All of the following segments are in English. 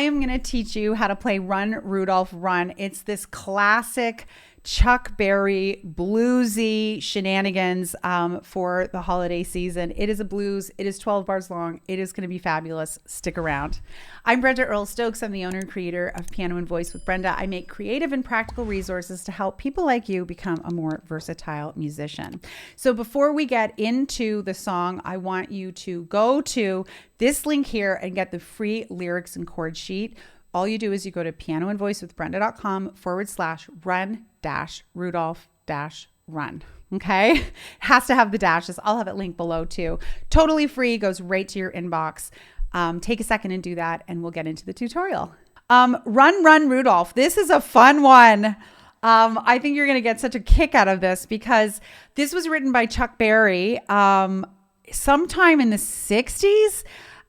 am going to teach you how to play Run, Rudolph, Run. It's this classic Chuck Berry bluesy shenanigans for the holiday season. It is a blues. It is 12 bars long. It is going to be fabulous. Stick around. I'm Brenda Earl-Stokes. I'm the owner and creator of Piano and Voice with Brenda. I make creative and practical resources to help people like you become a more versatile musician. So before we get into the song, I want you to go to this link here and get the free lyrics and chord sheet. All you do is you go to pianoandvoicewithbrenda.com/run-Rudolph-run. Okay. It has to have the dashes. I'll have it linked below too. Totally free, goes right to your inbox. Take a second and do that, and we'll get into the tutorial. Run, Run, Rudolph. This is a fun one. I think you're going to get such a kick out of this because this was written by Chuck Berry sometime in the 60s.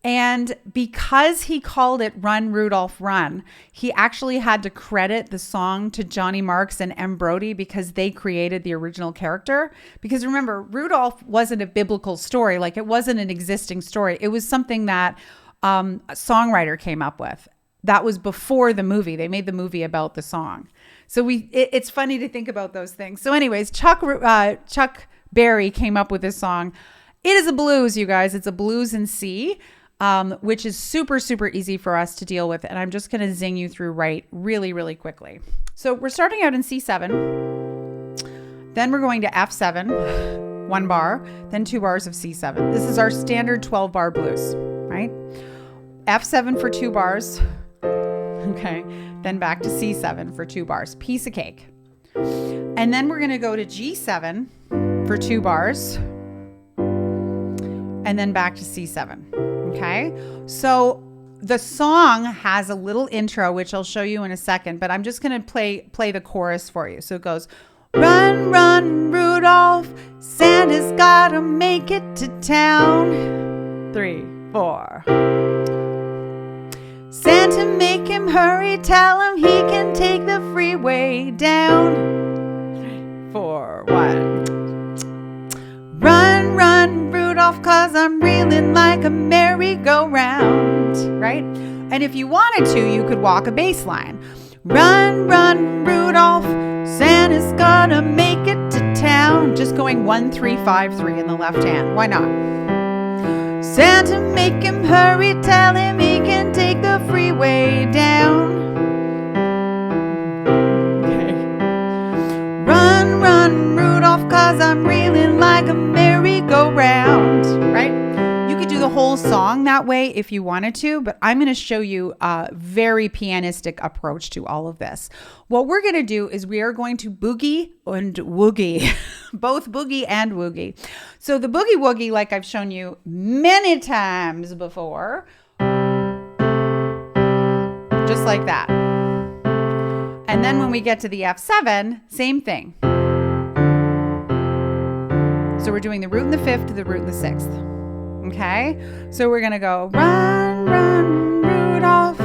And because he called it Run, Rudolph, Run, he actually had to credit the song to Johnny Marks and M. Brody because they created the original character. Because remember, Rudolph wasn't a biblical story. Like, it wasn't an existing story. It was something that a songwriter came up with. That was before the movie. They made the movie about the song. So it's funny to think about those things. So anyways, Chuck Berry came up with this song. It is a blues, you guys. It's a blues in C. Which is super, super easy for us to deal with. And I'm just going to zing you through really, really quickly. So we're starting out in C7. Then we're going to F7, 1 bar, then 2 bars of C7. This is our standard 12 bar blues, right? F7 for 2 bars. Okay. Then back to C7 for 2 bars. Piece of cake. And then we're going to go to G7 for 2 bars. And then back to C7. Okay, so the song has a little intro, which I'll show you in a second, but I'm just going to play the chorus for you. So it goes, run, run, Rudolph, Santa's gotta make it to town. 3, 4. Santa, make him hurry, tell him he can take the freeway down. 3, 4, 1. Run, run, Rudolph, 'cause I'm reeling like a merry-go-round, right? And if you wanted to, you could walk a bass line. Run, run, Rudolph, Santa's gonna make it to town. Just going 1, 3, 5, 3 in the left hand. Why not? Santa, make him hurry, tell him he can take the freeway down. Okay. Run, run, Rudolph, 'cause I'm reeling like a merry-go-round, right? You could do the whole song that way if you wanted to, but I'm going to show you a very pianistic approach to all of this. What we're going to do is we are going to boogie and woogie, both boogie and woogie. So the boogie woogie, like I've shown you many times before, just like that. And then when we get to the F7, same thing. So we're doing the root in the 5th to the root in the 6th. Okay? So we're going to go run, run, Rudolph,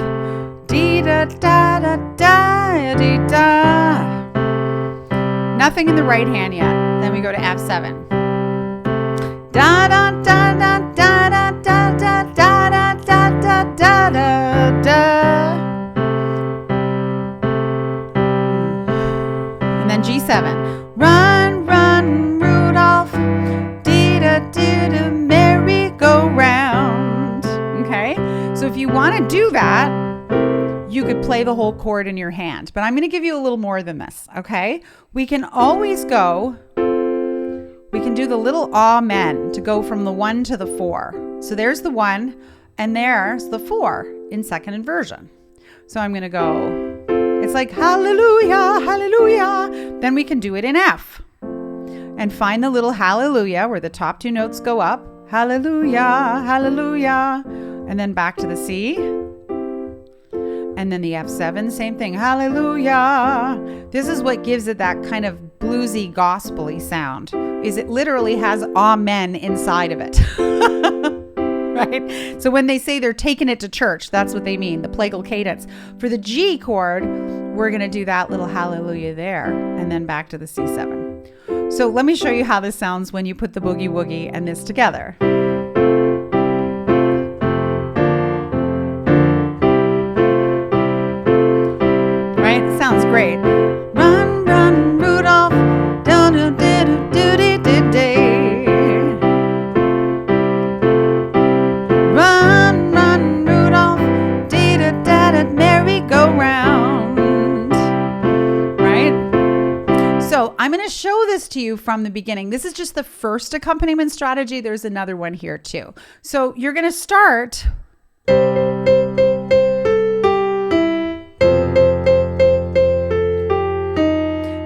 dee-da-da-da-da-dee-da. Nothing in the right hand yet. Then we go to F7. Da-da-da-da-da-da-da-da-da-da-da-da. And then G7. Run, run, Rudolph, dee-da-dee-da, merry-go-round. Okay? So if you want to do that, you could play the whole chord in your hand. But I'm going to give you a little more than this, okay? We can always go, we can do the little amen to go from the 1 to the 4. So there's the 1, and there's the 4 in second inversion. So I'm going to go, it's like hallelujah, hallelujah. Then we can do it in F. And find the little hallelujah where the top 2 notes go up. Hallelujah, hallelujah. And then back to the C. And then the F7, same thing. Hallelujah. This is what gives it that kind of bluesy, gospel-y sound, is it literally has amen inside of it. Right? So when they say they're taking it to church, that's what they mean, the plagal cadence. For the G chord, we're going to do that little hallelujah there, and then back to the C7. So let me show you how this sounds when you put the boogie woogie and this together. right? It sounds great. Run, run, Rudolph, do do do do do do do. Run, run, Rudolph, dee da da da, merry-go-round. Right? So I'm going to show this to you from the beginning. This is just the first accompaniment strategy. There's another one here too. So you're going to start.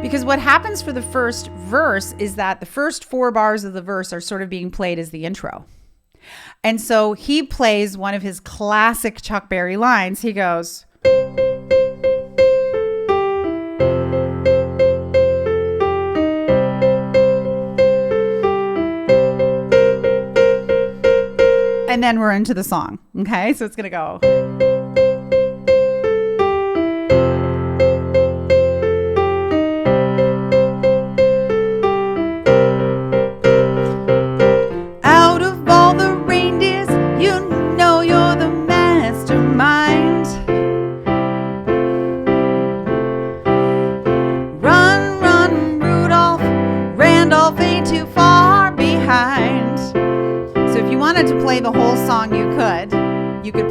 Because what happens for the first verse is that the first 4 bars of the verse are sort of being played as the intro. And so he plays one of his classic Chuck Berry lines. He goes, and then we're into the song. Okay, so it's going to go. To play the whole song, you could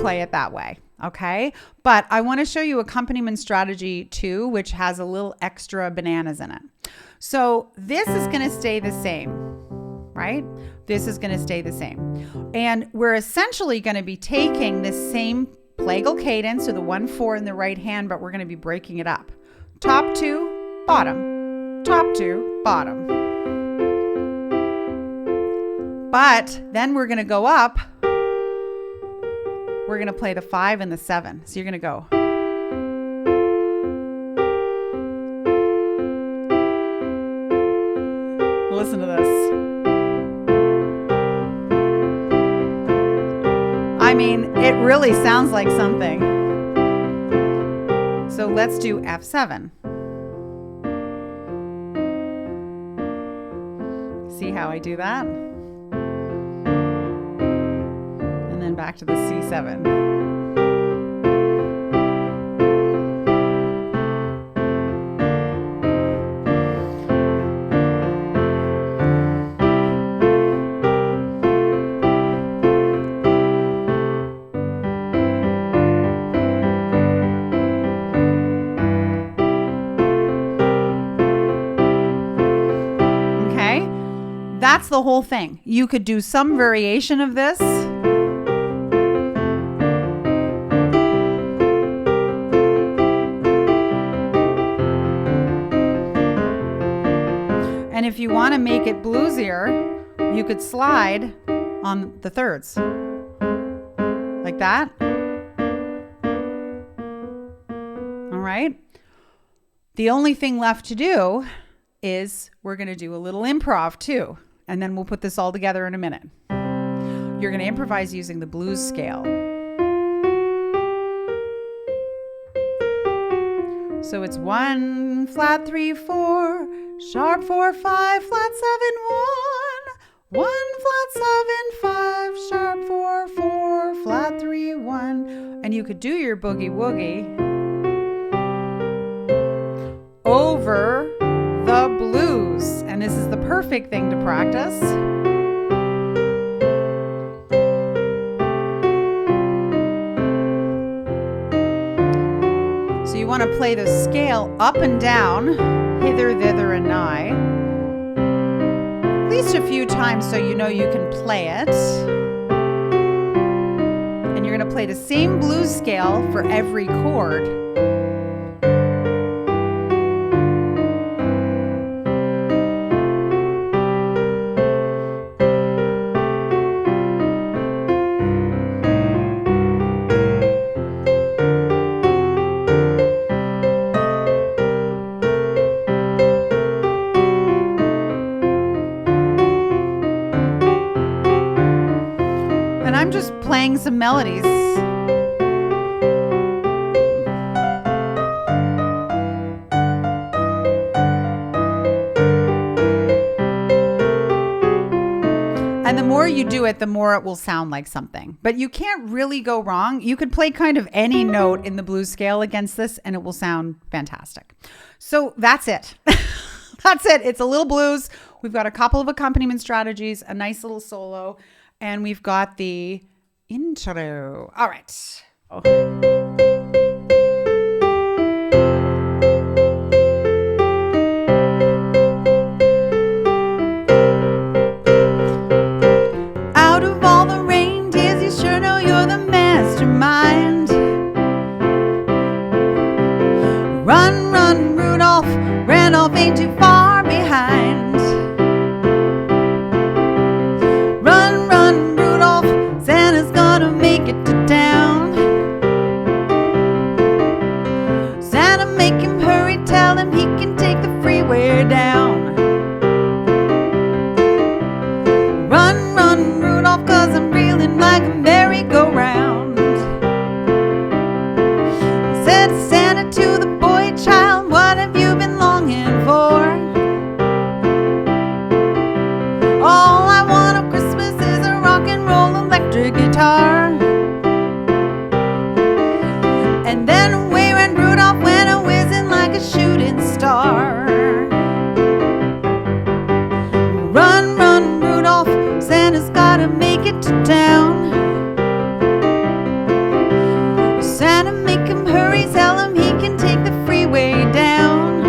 play it that way. Okay. But I want to show you accompaniment strategy 2, which has a little extra bananas in it. So this is going to stay the same, right? This is going to stay the same. And we're essentially going to be taking the same plagal cadence, so the 1/4 in the right hand, but we're going to be breaking it up. Top 2, bottom, top 2, bottom. But then we're going to go up. We're going to play the 5 and the 7. So you're going to go. Listen to this. I mean, it really sounds like something. So let's do F7. See how I do that? Back to the C7. Okay, that's the whole thing. You could do some variation of this. And if you want to make it bluesier, you could slide on the thirds. Like that. All right. The only thing left to do is we're going to do a little improv too. And then we'll put this all together in a minute. You're going to improvise using the blues scale. So it's 1, flat 3, 4, sharp 4, 5, flat 7, 1, 1, flat 7, 5, sharp 4, 4, flat 3, 1. And you could do your boogie woogie over the blues. And this is the perfect thing to practice. You want to play the scale up and down, hither, thither, and nigh, at least a few times so you know you can play it. And you're going to play the same blues scale for every chord. I'm just playing some melodies. And the more more you do it, the more it will sound like something. But you can't really go wrong. You could play kind of any note in the blues scale against this and it will sound fantastic. So that's it. That's it. It's a little blues. We've got a couple of accompaniment strategies, a nice little solo, and we've got the intro. All right. Out of all the reindeers, you sure know you're the mastermind. Run, run, Rudolph. Randolph ain't too far behind. Run, run, Rudolph. Santa's gonna make it to town. Santa, make him hurry. Tell him he can take the freeway down. Run, run, Rudolph, 'cause I'm reeling like a merry-go-round. Said Santa to the boy child, what have you been longing for? All I want of Christmas is a rock and roll electric guitar. And then away ran Rudolph, went a-whizzing like a shooting star. Run, run, Rudolph, Santa's gotta make it to town. Santa, make him hurry, tell him he can take the freeway down.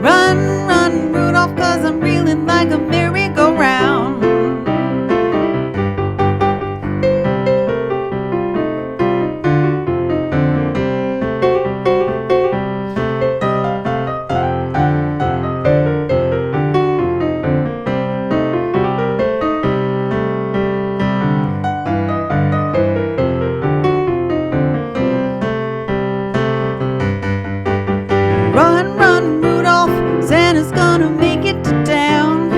Run, run, Rudolph, 'cause I'm reeling like a merry-go-round. Run, run, Rudolph, Santa's gonna make it to town.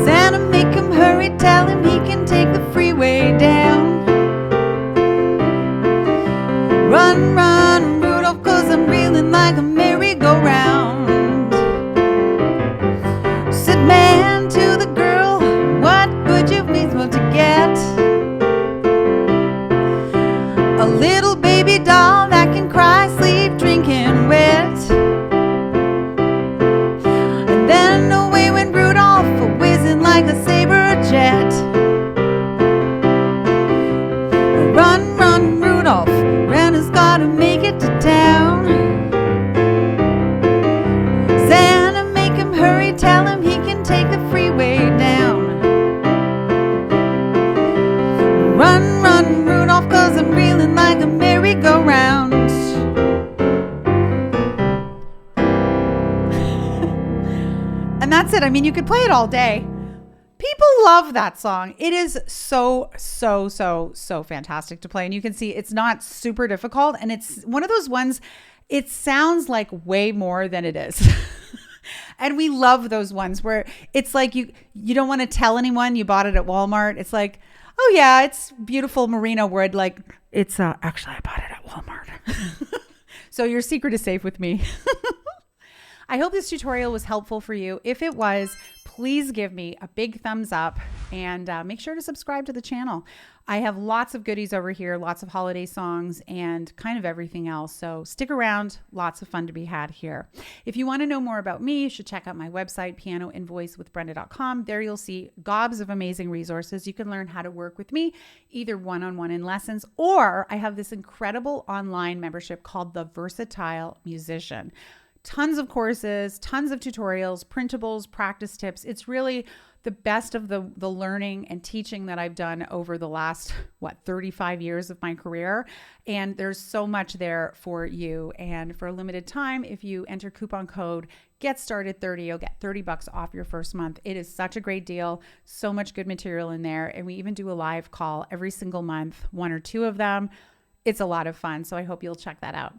Santa, make him hurry, tell him he can take the freeway down. Run, run, Rudolph, 'cause I'm reeling like a merry-go-round. Said man to the girl, what would you be supposed to get? A little baby doll that can cry, sleep, drinking wet. And then away went Rudolph, whizzing like a saber jet. Run, run, Rudolph, Santa's gotta make it to town. Santa, make him hurry, tell him he can take the freeway down. Run, run, Rudolph, 'cause I'm reeling like a merry-go-round. And that's it. I mean, you could play it all day. People love that song. It is so, so, so, so fantastic to play. And you can see it's not super difficult. And it's one of those ones, it sounds like way more than it is. And we love those ones where it's like you don't want to tell anyone you bought it at Walmart. It's like, oh yeah, it's beautiful merino wood. Like it's actually I bought it at Walmart. So your secret is safe with me. I hope this tutorial was helpful for you. If it was, please give me a big thumbs up and make sure to subscribe to the channel. I have lots of goodies over here, lots of holiday songs and kind of everything else. So stick around, lots of fun to be had here. If you want to know more about me, you should check out my website, pianoandvoicewithbrenda.com. There you'll see gobs of amazing resources. You can learn how to work with me, either one-on-one in lessons, or I have this incredible online membership called the Versatile Musician. Tons of courses, tons of tutorials, printables, practice tips. It's really the best of the learning and teaching that I've done over the last, 35 years of my career. And there's so much there for you. And for a limited time, if you enter coupon code Get Started 30, you'll get $30 off your first month. It is such a great deal. So much good material in there. And we even do a live call every single month, 1 or 2 of them. It's a lot of fun. So I hope you'll check that out.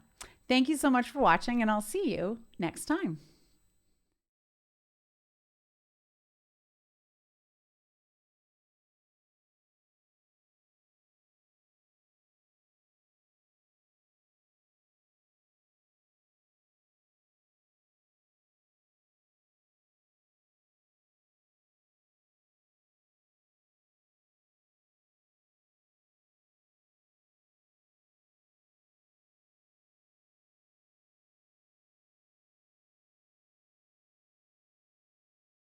Thank you so much for watching, and I'll see you next time.